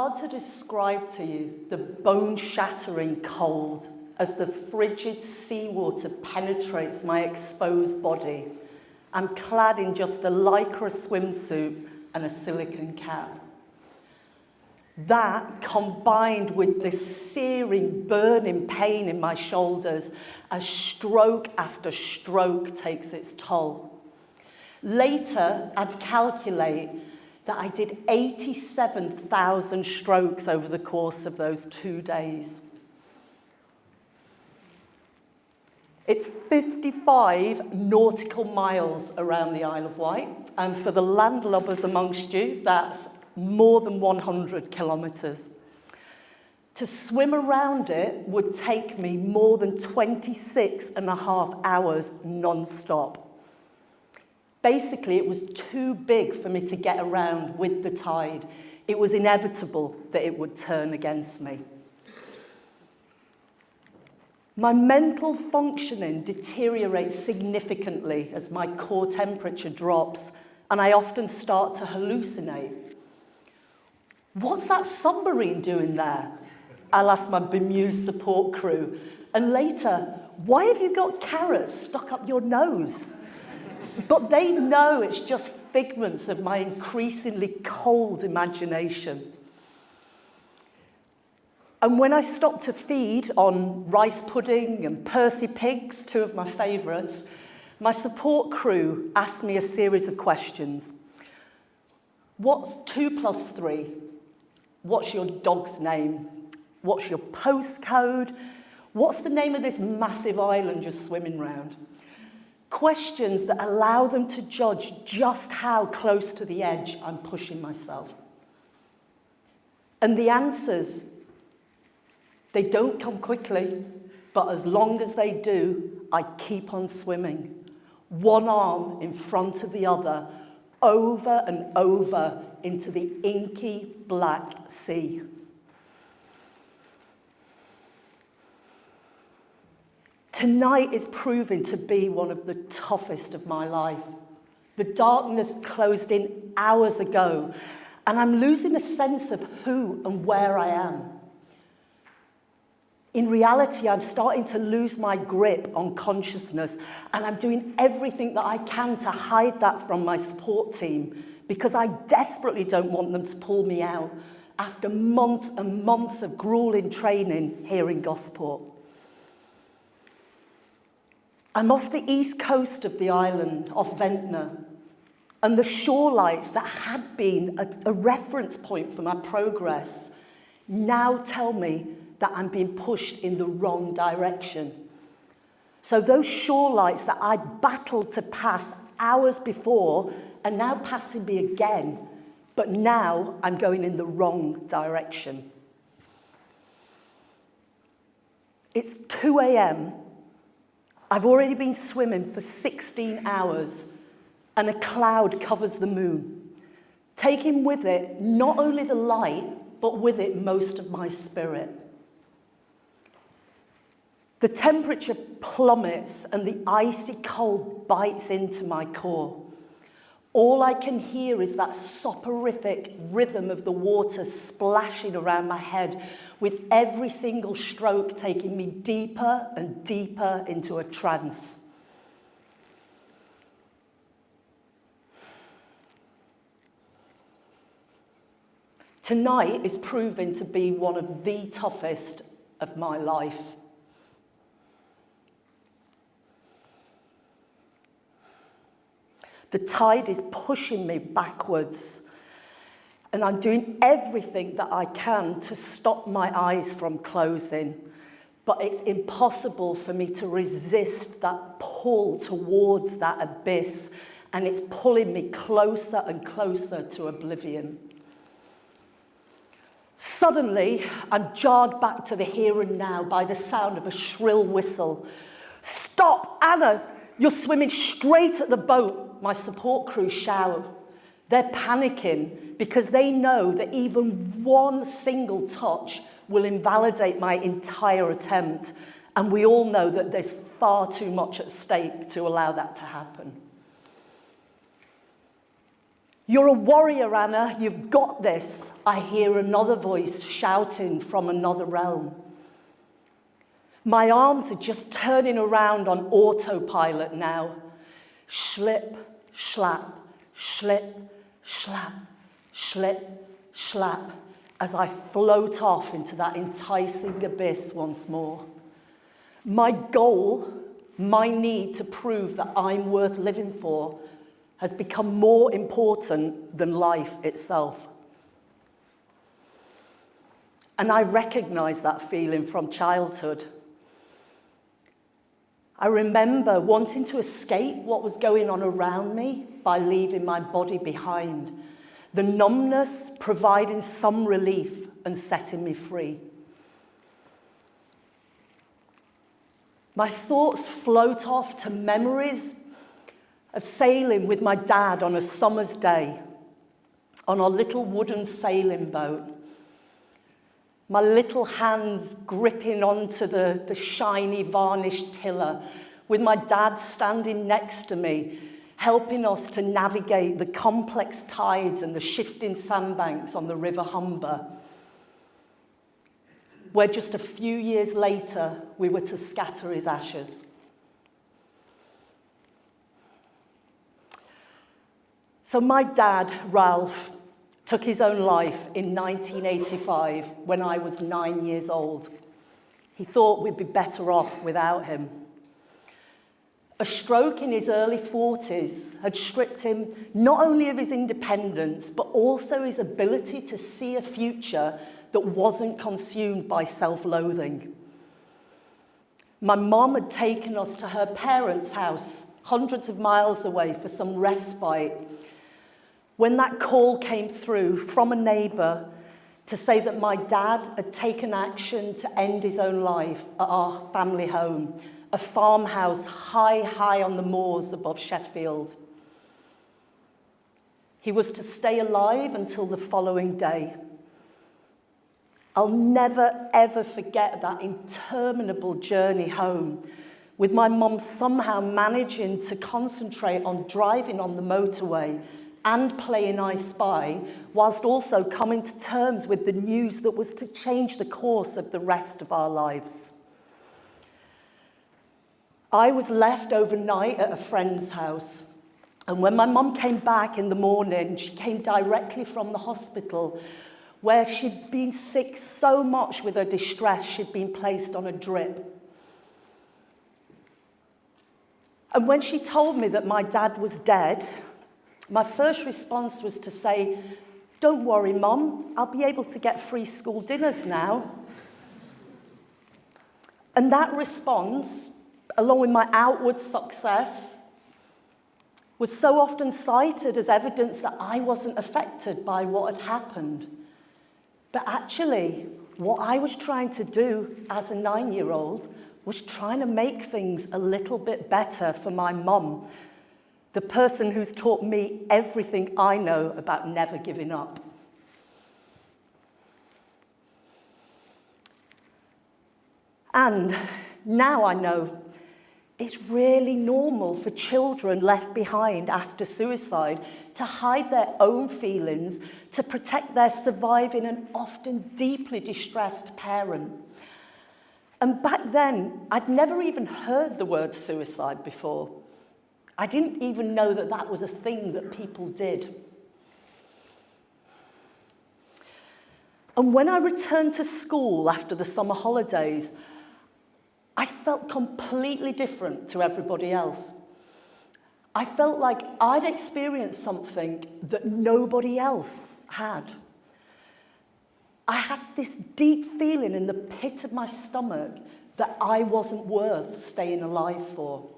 hard to describe to you the bone-shattering cold as the frigid seawater penetrates my exposed body. I'm clad in just a lycra swimsuit and a silicone cap. That, combined with this searing, burning pain in my shoulders as stroke after stroke takes its toll. Later, I'd calculate that I did 87,000 strokes over the course of those 2 days. It's 55 nautical miles around the Isle of Wight, and for the landlubbers amongst you, that's more than 100 kilometres. To swim around it would take me more than 26.5 hours non-stop. Basically, it was too big for me to get around with the tide. It was inevitable that it would turn against me. My mental functioning deteriorates significantly as my core temperature drops, and I often start to hallucinate. What's that submarine doing there? I'll ask my bemused support crew. And later, why have you got carrots stuck up your nose? But they know it's just figments of my increasingly cold imagination. And when I stop to feed on rice pudding and Percy pigs, two of my favourites, my support crew asked me a series of questions. What's 2 + 3? What's your dog's name? What's your postcode? What's the name of this massive island you're swimming around? Questions that allow them to judge just how close to the edge I'm pushing myself. And the answers, they don't come quickly, but as long as they do, I keep on swimming, one arm in front of the other, over and over into the inky black sea. Tonight is proving to be one of the toughest of my life. The darkness closed in hours ago, and I'm losing a sense of who and where I am. In reality, I'm starting to lose my grip on consciousness, and I'm doing everything that I can to hide that from my support team because I desperately don't want them to pull me out after months and months of grueling training here in Gosport. I'm off the east coast of the island, off Ventnor, and the shore lights that had been a reference point for my progress now tell me that I'm being pushed in the wrong direction. So those shore lights that I battled to pass hours before are now passing me again, but now I'm going in the wrong direction. It's 2 a.m. I've already been swimming for 16 hours, and a cloud covers the moon, taking with it not only the light, but with it most of my spirit. The temperature plummets and the icy cold bites into my core. All I can hear is that soporific rhythm of the water splashing around my head, with every single stroke taking me deeper and deeper into a trance. Tonight is proving to be one of the toughest of my life. The tide is pushing me backwards, and I'm doing everything that I can to stop my eyes from closing, but it's impossible for me to resist that pull towards that abyss, and it's pulling me closer and closer to oblivion. Suddenly, I'm jarred back to the here and now by the sound of a shrill whistle. "Stop, Anna! You're swimming straight at the boat," my support crew shout. They're panicking because they know that even one single touch will invalidate my entire attempt, and we all know that there's far too much at stake to allow that to happen. "You're a warrior, Anna, you've got this," I hear another voice shouting from another realm. My arms are just turning around on autopilot now. Slip, slap, slip, slap, slip, slap, as I float off into that enticing abyss once more. My goal, my need to prove that I'm worth living for, has become more important than life itself. And I recognize that feeling from childhood. I remember wanting to escape what was going on around me by leaving my body behind, the numbness providing some relief and setting me free. My thoughts float off to memories of sailing with my dad on a summer's day on our little wooden sailing boat. My little hands gripping onto the shiny varnished tiller, with my dad standing next to me, helping us to navigate the complex tides and the shifting sandbanks on the River Humber, where just a few years later we were to scatter his ashes. So my dad, Ralph, took his own life in 1985 when I was 9 years old. He thought we'd be better off without him. A stroke in his early 40s had stripped him not only of his independence, but also his ability to see a future that wasn't consumed by self-loathing. My mum had taken us to her parents' house, hundreds of miles away, for some respite, when that call came through from a neighbour to say that my dad had taken action to end his own life at our family home, a farmhouse high on the moors above Sheffield. He was to stay alive until the following day. I'll never, ever forget that interminable journey home, with my mum somehow managing to concentrate on driving on the motorway and playing I Spy, whilst also coming to terms with the news that was to change the course of the rest of our lives. I was left overnight at a friend's house, and when my mum came back in the morning, she came directly from the hospital, where she'd been sick so much with her distress, she'd been placed on a drip. And when she told me that my dad was dead, my first response was to say, "Don't worry, Mum, I'll be able to get free school dinners now." And that response, along with my outward success, was so often cited as evidence that I wasn't affected by what had happened. But actually, what I was trying to do as a 9-year-old was trying to make things a little bit better for my mum, the person who's taught me everything I know about never giving up. And now I know it's really normal for children left behind after suicide to hide their own feelings to protect their surviving and often deeply distressed parent. And back then, I'd never even heard the word suicide before. I didn't even know that that was a thing that people did. And when I returned to school after the summer holidays, I felt completely different to everybody else. I felt like I'd experienced something that nobody else had. I had this deep feeling in the pit of my stomach that I wasn't worth staying alive for.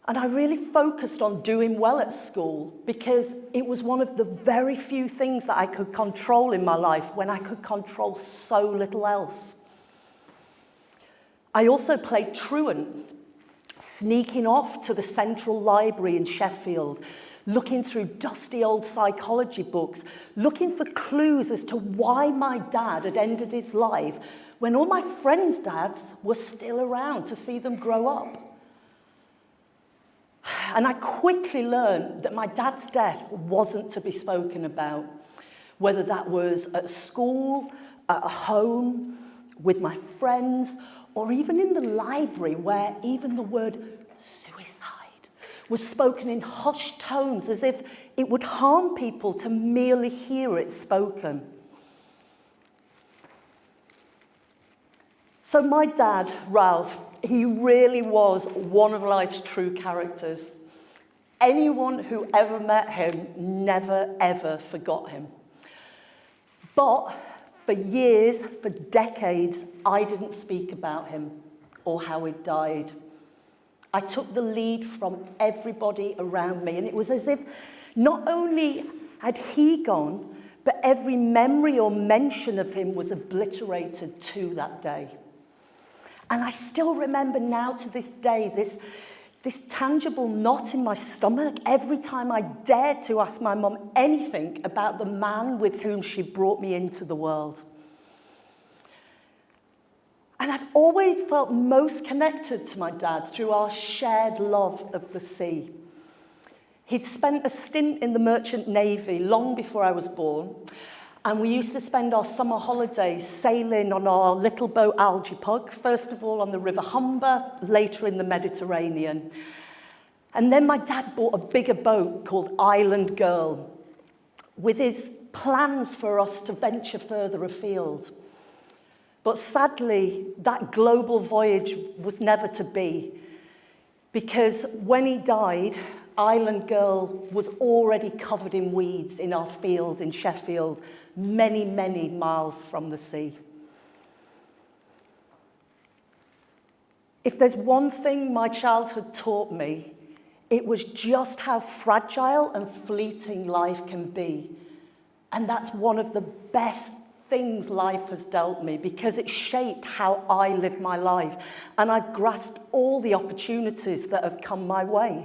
And I really focused on doing well at school because it was one of the very few things that I could control in my life when I could control so little else. I also played truant, sneaking off to the Central Library in Sheffield, looking through dusty old psychology books, looking for clues as to why my dad had ended his life when all my friends' dads were still around to see them grow up. And I quickly learned that my dad's death wasn't to be spoken about, whether that was at school, at home, with my friends, or even in the library, where even the word suicide was spoken in hushed tones, as if it would harm people to merely hear it spoken. So my dad, Ralph, he really was one of life's true characters. Anyone who ever met him never, ever forgot him. But for years, for decades, I didn't speak about him or how he died. I took the lead from everybody around me, and it was as if not only had he gone, but every memory or mention of him was obliterated to that day. And I still remember now to this day this tangible knot in my stomach every time I dared to ask my mum anything about the man with whom she brought me into the world. And I've always felt most connected to my dad through our shared love of the sea. He'd spent a stint in the Merchant Navy long before I was born, and we used to spend our summer holidays sailing on our little boat Algepug, first of all on the River Humber, later in the Mediterranean. And then my dad bought a bigger boat called Island Girl, with his plans for us to venture further afield. But sadly, that global voyage was never to be, because when he died, Island Girl was already covered in weeds in our field in Sheffield, many, many miles from the sea. If there's one thing my childhood taught me, it was just how fragile and fleeting life can be. And that's one of the best things life has dealt me, because it shaped how I live my life. And I've grasped all the opportunities that have come my way.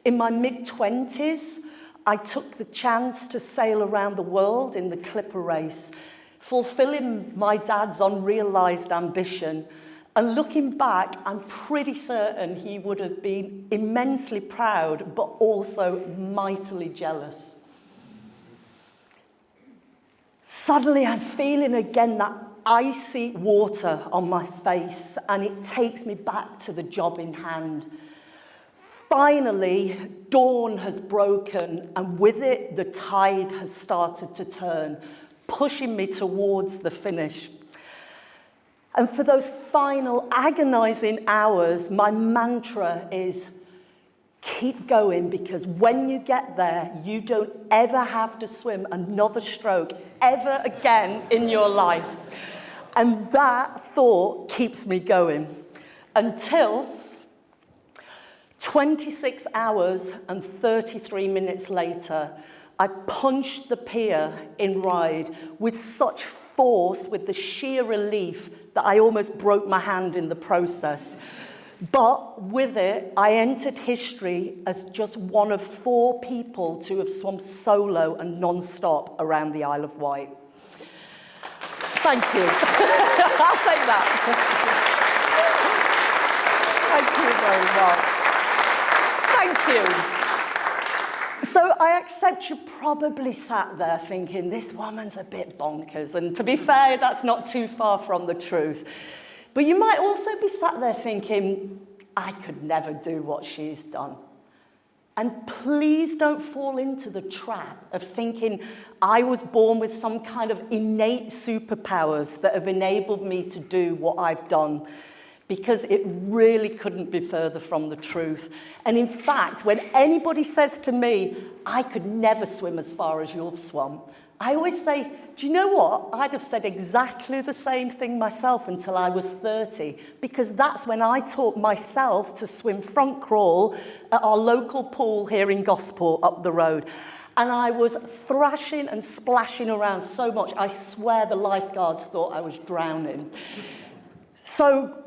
In my mid-20s, I took the chance to sail around the world in the Clipper race, fulfilling my dad's unrealized ambition. And looking back, I'm pretty certain he would have been immensely proud, but also mightily jealous. Suddenly, I'm feeling again that icy water on my face, and it takes me back to the job in hand. Finally, dawn has broken, and with it, the tide has started to turn, pushing me towards the finish. And for those final agonizing hours, my mantra is, keep going, because when you get there, you don't ever have to swim another stroke ever again in your life. And that thought keeps me going until 26 hours and 33 minutes later, I punched the pier in Ryde with such force, with the sheer relief, that I almost broke my hand in the process. But with it, I entered history as just one of 4 people to have swum solo and non-stop around the Isle of Wight. Thank you. I'll take that. Thank you very much. Thank you. So I accept you probably sat there thinking, this woman's a bit bonkers. And to be fair, that's not too far from the truth. But you might also be sat there thinking, I could never do what she's done. And please don't fall into the trap of thinking I was born with some kind of innate superpowers that have enabled me to do what I've done, because it really couldn't be further from the truth. And in fact, when anybody says to me, I could never swim as far as you've swum, I always say, do you know what? I'd have said exactly the same thing myself until I was 30, because that's when I taught myself to swim front crawl at our local pool here in Gosport up the road. And I was thrashing and splashing around so much, I swear the lifeguards thought I was drowning. So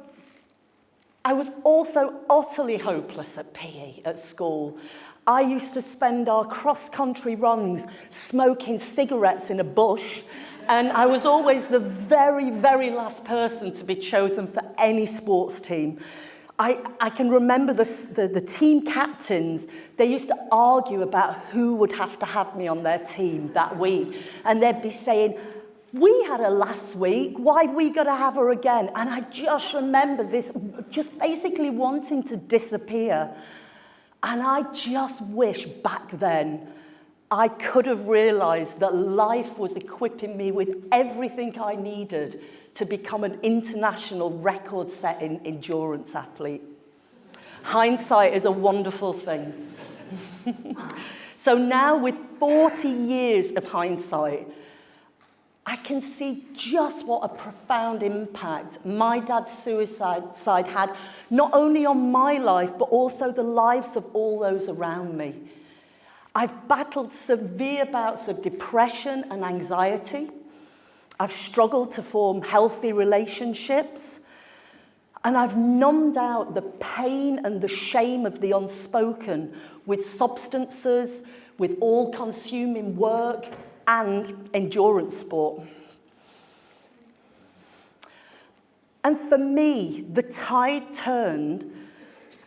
I was also utterly hopeless at PE at school. I used to spend our cross-country runs smoking cigarettes in a bush, and I was always the very, very last person to be chosen for any sports team. I can remember the team captains, they used to argue about who would have me on their team that week. And they'd be saying, we had her last week, why have we got to have her again? And I just remember this, just basically wanting to disappear. And I just wish back then I could have realised that life was equipping me with everything I needed to become an international record-setting endurance athlete. Hindsight is a wonderful thing. So now, with 40 years of hindsight, I can see just what a profound impact my dad's suicide had, not only on my life, but also the lives of all those around me. I've battled severe bouts of depression and anxiety. I've struggled to form healthy relationships, and I've numbed out the pain and the shame of the unspoken with substances, with all-consuming work and endurance sport. And for me, the tide turned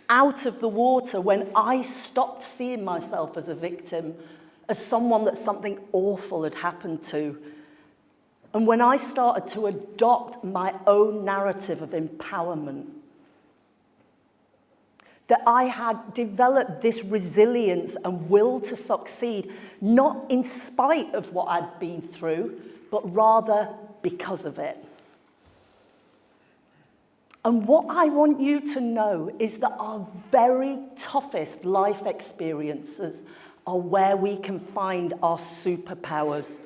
out of the water when I stopped seeing myself as a victim, as someone that something awful had happened to. And when I started to adopt my own narrative of empowerment, that I had developed this resilience and will to succeed, not in spite of what I'd been through, but rather because of it. And what I want you to know is that our very toughest life experiences are where we can find our superpowers.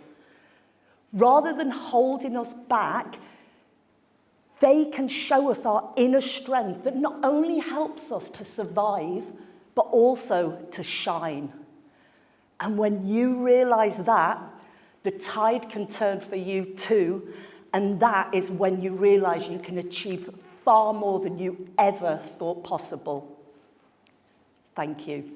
Rather than holding us back, they can show us our inner strength that not only helps us to survive, but also to shine. And when you realize that, the tide can turn for you too, and that is when you realize you can achieve far more than you ever thought possible. Thank you.